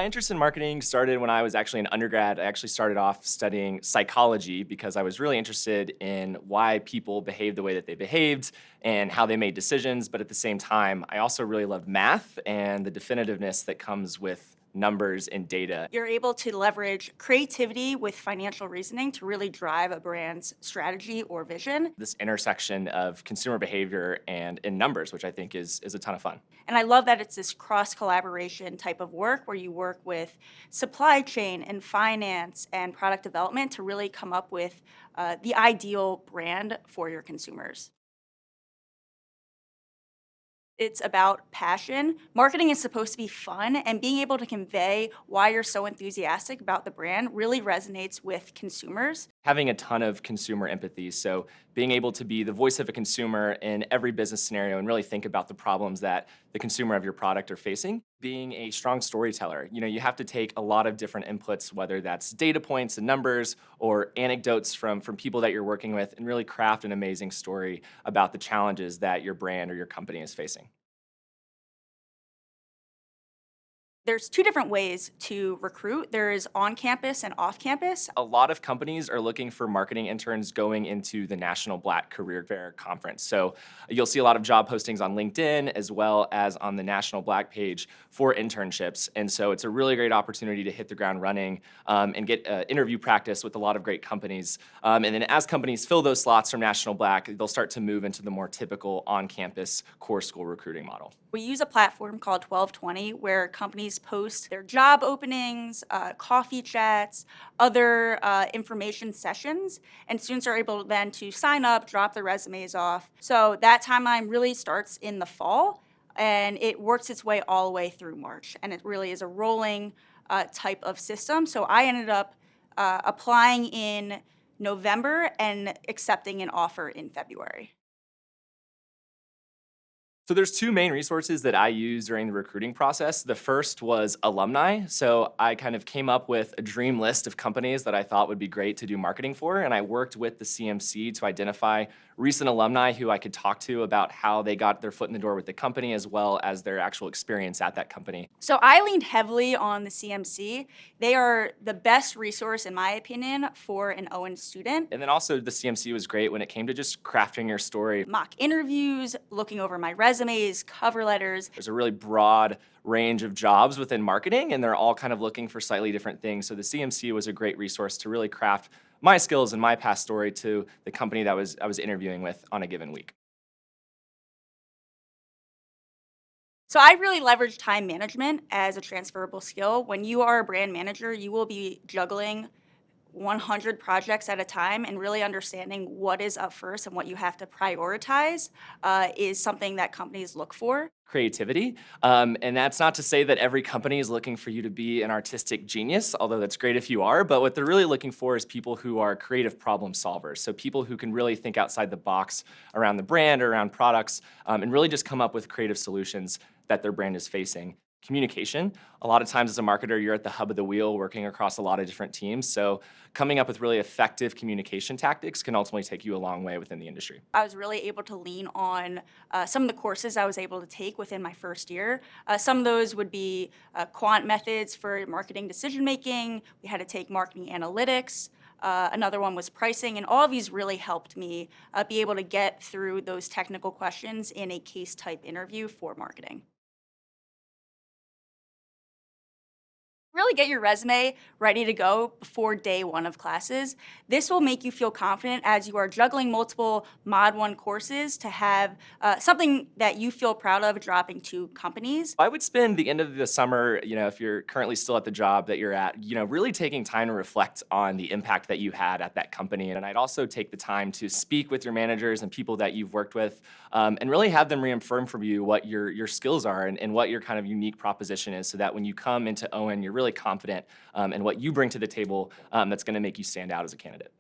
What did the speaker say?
My interest in marketing started when I was actually an undergrad. I actually started off studying psychology because I was really interested in why people behaved the way that they behaved and how they made decisions. But at the same time, I also really loved math and the definitiveness that comes with numbers and data. You're able to leverage creativity with financial reasoning to really drive a brand's strategy or vision. This intersection of consumer behavior and in numbers, which I think is a ton of fun. And I love that it's this cross collaboration type of work where you work with supply chain and finance and product development to really come up with the ideal brand for your consumers. It's about passion. Marketing is supposed to be fun, and being able to convey why you're so enthusiastic about the brand really resonates with consumers. Having a ton of consumer empathy. So being able to be the voice of a consumer in every business scenario and really think about the problems that the consumer of your product are facing. Being a strong storyteller. You have to take a lot of different inputs, whether that's data points and numbers or anecdotes from people that you're working with, and really craft an amazing story about the challenges that your brand or your company is facing. There's two different ways to recruit. There is on campus and off campus. A lot of companies are looking for marketing interns going into the National Black Career Fair Conference. So you'll see a lot of job postings on LinkedIn as well as on the National Black page for internships. And so it's a really great opportunity to hit the ground running and get interview practice with a lot of great companies. And then as companies fill those slots from National Black, they'll start to move into the more typical on-campus core school recruiting model. We use a platform called 1220 where companies post their job openings, coffee chats, other information sessions, and students are able then to sign up, drop their resumes off. So that timeline really starts in the fall, and it works its way all the way through March, and it really is a rolling type of system. So I ended up applying in November and accepting an offer in February. So there's two main resources that I use during the recruiting process. The first was alumni. So I kind of came up with a dream list of companies that I thought would be great to do marketing for, and I worked with the CMC to identify recent alumni who I could talk to about how they got their foot in the door with the company as well as their actual experience at that company. So I leaned heavily on the CMC. They are the best resource, in my opinion, for an Owen student. And then also the CMC was great when it came to just crafting your story. Mock interviews, looking over my resumes, cover letters. There's a really broad range of jobs within marketing, and they're all kind of looking for slightly different things. So the CMC was a great resource to really craft my skills and my past story to the company that I was interviewing with on a given week. So I really leverage time management as a transferable skill. When you are a brand manager, you will be juggling 100 projects at a time, and really understanding what is up first and what you have to prioritize is something that companies look for. Creativity. And that's not to say that every company is looking for you to be an artistic genius, although that's great if you are, but what they're really looking for is people who are creative problem solvers. So people who can really think outside the box around the brand or around products and really just come up with creative solutions that their brand is facing. Communication. A lot of times as a marketer, you're at the hub of the wheel working across a lot of different teams. So coming up with really effective communication tactics can ultimately take you a long way within the industry. I was really able to lean on some of the courses I was able to take within my first year. Some of those would be quant methods for marketing decision making. We had to take marketing analytics. Another one was pricing, and all of these really helped me be able to get through those technical questions in a case type interview for marketing. Really get your resume ready to go before day one of classes. This will make you feel confident as you are juggling multiple Mod 1 courses to have something that you feel proud of dropping to companies. I would spend the end of the summer, if you're currently still at the job that you're at, really taking time to reflect on the impact that you had at that company. And I'd also take the time to speak with your managers and people that you've worked with and really have them reaffirm for you what your skills are and what your kind of unique proposition is so that when you come into Owen, you're really confident in what you bring to the table that's going to make you stand out as a candidate.